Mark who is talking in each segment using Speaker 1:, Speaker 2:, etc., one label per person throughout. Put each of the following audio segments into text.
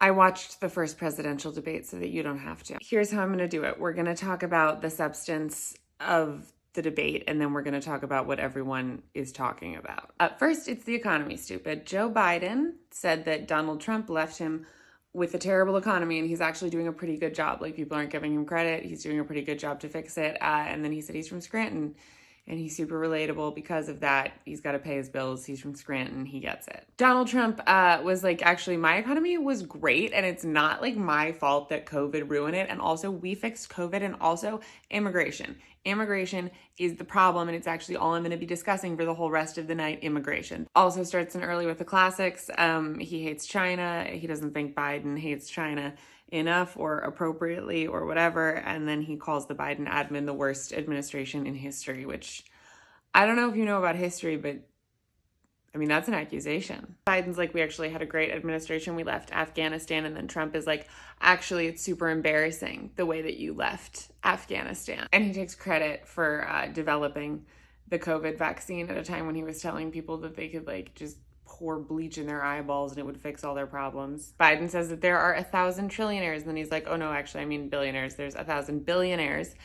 Speaker 1: I watched the first presidential debate so that you don't have to. Here's how I'm going to do it. We're going to talk about the substance of the debate, and then we're going to talk about what everyone is talking about. First, it's the economy, stupid. Joe Biden said that Donald Trump left him with a terrible economy, and he's actually doing a pretty good job. Like, people aren't giving him credit. He's doing a pretty good job to fix it. And then he said he's from Scranton, and he's super relatable because of that. He's got to pay his bills. He's from Scranton. He gets it. Donald Trump was like, actually, my economy was great, and it's not like my fault that COVID ruined it. And also, we fixed COVID, and also immigration. Immigration is the problem, and it's actually all I'm going to be discussing for the whole rest of the night, immigration. Also starts in early with the classics. He hates China. He doesn't think Biden hates China enough or appropriately or whatever. And then he calls the Biden admin the worst administration in history, which I don't know if you know about history, but I mean, that's an accusation. Biden's like, we actually had a great administration. We left Afghanistan. And then Trump is like, actually, it's super embarrassing the way that you left Afghanistan. And he takes credit for developing the COVID vaccine at a time when he was telling people that they could like just pour bleach in their eyeballs and it would fix all their problems. Biden says that there are 1,000 trillionaires. And then he's like, oh no, actually, I mean billionaires. There's 1,000 billionaires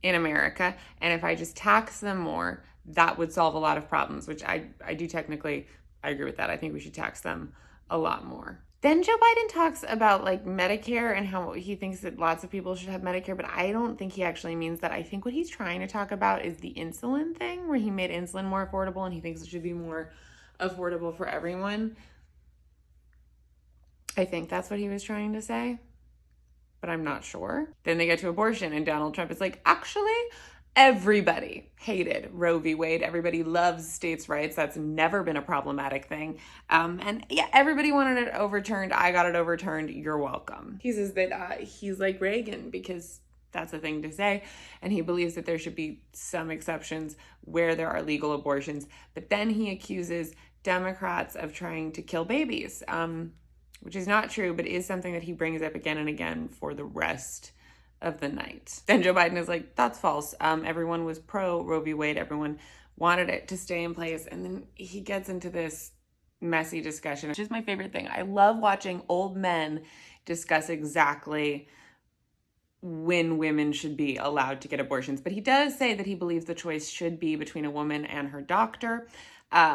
Speaker 1: in America. And if I just tax them more, that would solve a lot of problems, which I do technically, I agree with that. I think we should tax them a lot more. Then Joe Biden talks about like Medicare and how he thinks that lots of people should have Medicare, but I don't think he actually means that. I think what he's trying to talk about is the insulin thing, where he made insulin more affordable and he thinks it should be more affordable for everyone. I think that's what he was trying to say, but I'm not sure. Then they get to abortion and Donald Trump is like, actually, everybody hated Roe v. Wade. Everybody loves states' rights. That's never been a problematic thing. And yeah, everybody wanted it overturned. I got it overturned. You're welcome. He says that he's like Reagan because that's a thing to say. And he believes that there should be some exceptions where there are legal abortions. But then he accuses Democrats of trying to kill babies, which is not true, but is something that he brings up again and again for the rest of the night. Then Joe Biden is like, that's false. Everyone was pro Roe v. Wade. Everyone wanted it to stay in place. And then he gets into this messy discussion, which is my favorite thing. I love watching old men discuss exactly when women should be allowed to get abortions. But he does say that he believes the choice should be between a woman and her doctor,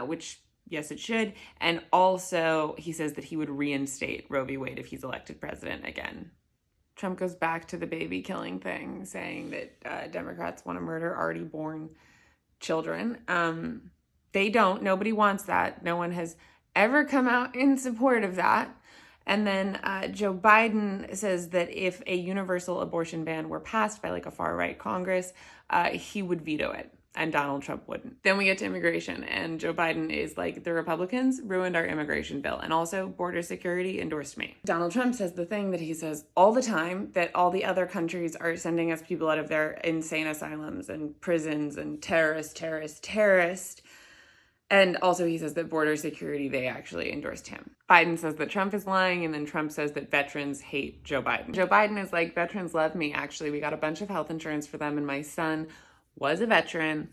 Speaker 1: which yes, it should. And also he says that he would reinstate Roe v. Wade if he's elected president again. Trump goes back to the baby killing thing, saying that Democrats want to murder already born children. They don't. Nobody wants that. No one has ever come out in support of that. And then Joe Biden says that if a universal abortion ban were passed by like a far-right Congress, he would veto it. And Donald Trump wouldn't. Then we get to immigration, and Joe Biden is like, the Republicans ruined our immigration bill, and also border security endorsed me. Donald Trump says the thing that he says all the time, that all the other countries are sending us people out of their insane asylums and prisons and terrorist. And also he says that border security, they actually endorsed him. Biden says that Trump is lying, and then Trump says that veterans hate Joe Biden. Joe Biden is like, veterans love me. Actually, we got a bunch of health insurance for them, and my son was a veteran.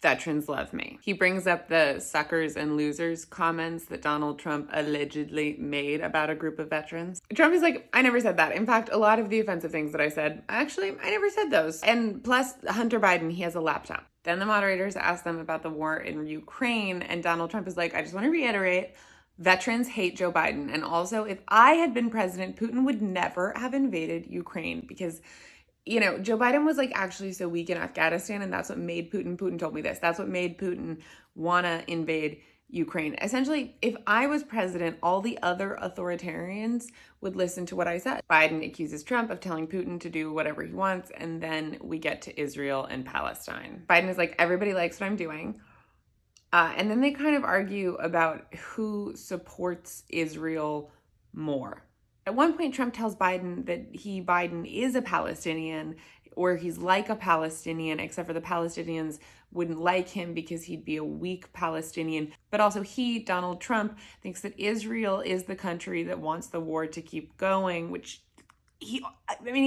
Speaker 1: Veterans love me. He brings up the suckers and losers comments that Donald Trump allegedly made about a group of veterans. Trump is like, I never said that. In fact, a lot of the offensive things that I said, actually, I never said those. And plus, Hunter Biden, he has a laptop. Then the moderators ask them about the war in Ukraine, and Donald Trump is like, I just want to reiterate, veterans hate Joe Biden. And also, if I had been president, Putin would never have invaded Ukraine because, you know, Joe Biden was like actually so weak in Afghanistan, and that's what made Putin told me this, that's what made Putin want to invade Ukraine. Essentially, if I was president, all the other authoritarians would listen to what I said. Biden accuses Trump of telling Putin to do whatever he wants, and then we get to Israel and Palestine. Biden is like, everybody likes what I'm doing. And then they kind of argue about who supports Israel more. At one point, Trump tells Biden that Biden is a Palestinian, or he's like a Palestinian, except for the Palestinians wouldn't like him because he'd be a weak Palestinian. But also Donald Trump, thinks that Israel is the country that wants the war to keep going, which he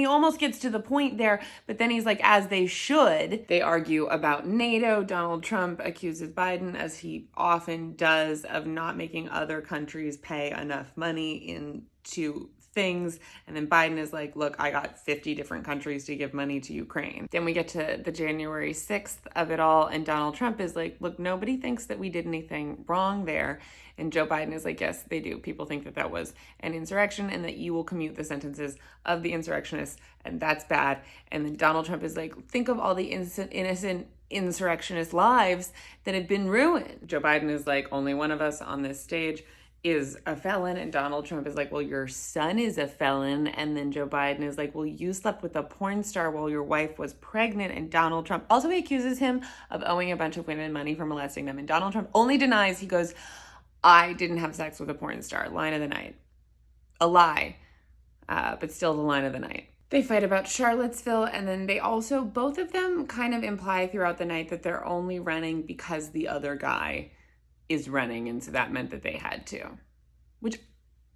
Speaker 1: almost gets to the point there, but then he's like, as they should. They argue about NATO. Donald Trump accuses Biden, as he often does, of not making other countries pay enough money into things. And then Biden is like, look, I got 50 different countries to give money to Ukraine. Then we get to the January 6th of it all, and Donald Trump is like, look, nobody thinks that we did anything wrong there. And Joe Biden is like, yes, they do. People think that that was an insurrection and that you will commute the sentences of the insurrectionists, and that's bad. And then Donald Trump is like, think of all the innocent insurrectionist lives that have been ruined. Joe Biden is like, only one of us on this stage is a felon. And Donald Trump is like, well, your son is a felon. And then Joe Biden is like, well, you slept with a porn star while your wife was pregnant. And Donald Trump also accuses him of owing a bunch of women money for molesting them. And Donald Trump only denies. He goes, I didn't have sex with a porn star. Line of the night. A lie, but still the line of the night. They fight about Charlottesville, and then they also, both of them kind of imply throughout the night that they're only running because the other guy is running, and so that meant that they had to. Which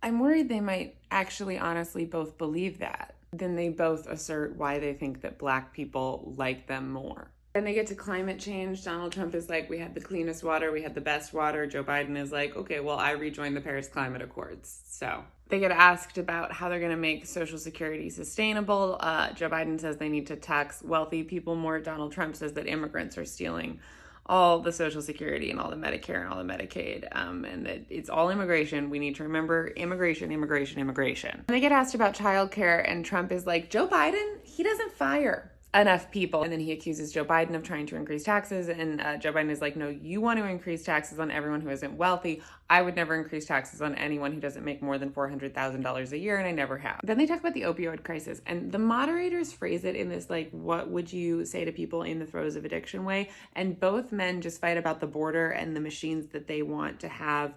Speaker 1: I'm worried they might actually honestly both believe that. Then they both assert why they think that Black people like them more. Then they get to climate change. Donald Trump is like, we had the cleanest water, we had the best water. Joe Biden is like, okay, well, I rejoined the Paris Climate Accords. So they get asked about how they're going to make Social Security sustainable. Joe Biden says they need to tax wealthy people more. Donald Trump says that immigrants are stealing all the Social Security and all the Medicare and all the Medicaid, and that it's all immigration. We need to remember immigration. And they get asked about childcare, and Trump is like, Joe Biden, he doesn't fire enough people. And then he accuses Joe Biden of trying to increase taxes. And Joe Biden is like, no, you want to increase taxes on everyone who isn't wealthy. I would never increase taxes on anyone who doesn't make more than $400,000 a year, and I never have. Then they talk about the opioid crisis, and the moderators phrase it in this, like, what would you say to people in the throes of addiction way? And both men just fight about the border and the machines that they want to have,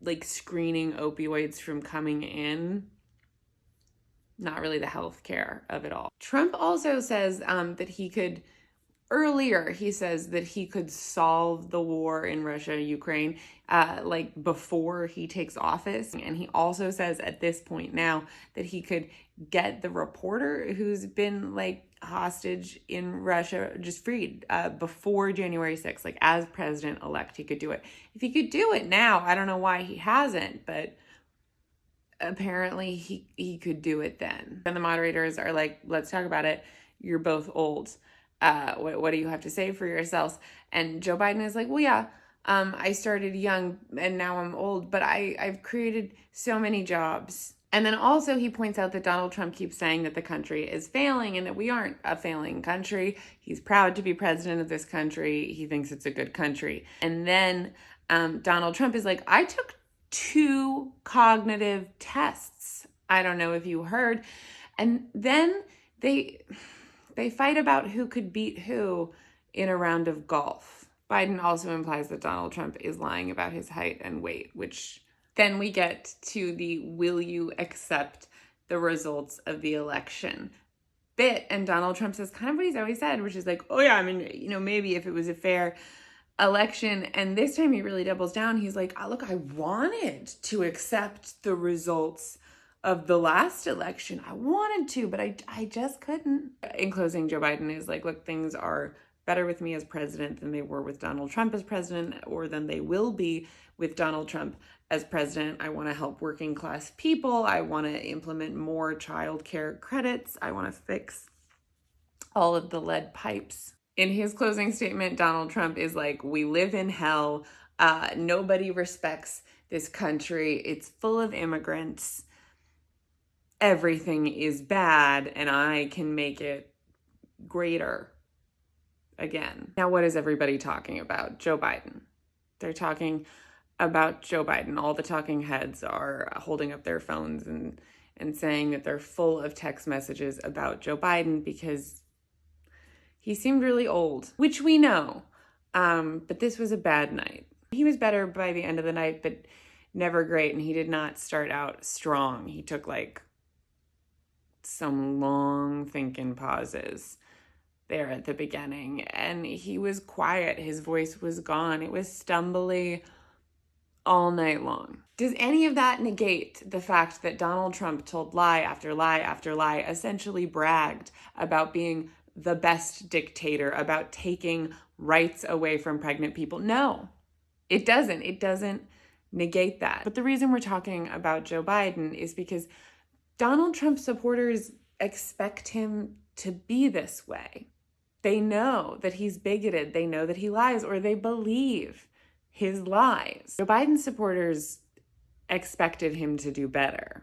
Speaker 1: like, screening opioids from coming in. Not really the healthcare of it all. Trump also says that he could, earlier he says that he could solve the war in Russia, Ukraine, like before he takes office. And he also says at this point now that he could get the reporter who's been like hostage in Russia just freed before January 6th, like as president-elect, he could do it. If he could do it now, I don't know why he hasn't, but apparently he could do it then. And the moderators are like, let's talk about it. You're both old. What do you have to say for yourselves? And Joe Biden is like, well, yeah, I started young and now I'm old, but I've created so many jobs. And then also he points out that Donald Trump keeps saying that the country is failing and that we aren't a failing country. He's proud to be president of this country. He thinks it's a good country. And then Donald Trump is like, I took 2 cognitive tests. I don't know if you heard. And then they fight about who could beat who in a round of golf. Biden also implies that Donald Trump is lying about his height and weight, which then we get to the will you accept the results of the election bit. And Donald Trump says kind of what he's always said, which is like, oh yeah, I mean, maybe if it was a fair election. And this time he really doubles down. He's like, oh, look, I wanted to accept the results of the last election. I wanted to, but I just couldn't. In closing, Joe Biden is like, look, things are better with me as president than they were with Donald Trump as president, or than they will be with Donald Trump as president. I want to help working class people. I want to implement more childcare credits. I want to fix all of the lead pipes. In his closing statement, Donald Trump is like, we live in hell. Nobody respects this country. It's full of immigrants. Everything is bad, and I can make it greater again. Now, what is everybody talking about? Joe Biden. They're talking about Joe Biden. All the talking heads are holding up their phones and saying that they're full of text messages about Joe Biden because he seemed really old, which we know, but this was a bad night. He was better by the end of the night, but never great, and he did not start out strong. He took like some long thinking pauses there at the beginning, and he was quiet. His voice was gone. It was stumbly all night long. Does any of that negate the fact that Donald Trump told lie after lie after lie, essentially bragged about being the best dictator, about taking rights away from pregnant people? No, it doesn't. It doesn't negate that. But the reason we're talking about Joe Biden is because Donald Trump supporters expect him to be this way. They know that he's bigoted, they know that he lies, or they believe his lies. Joe Biden supporters expected him to do better.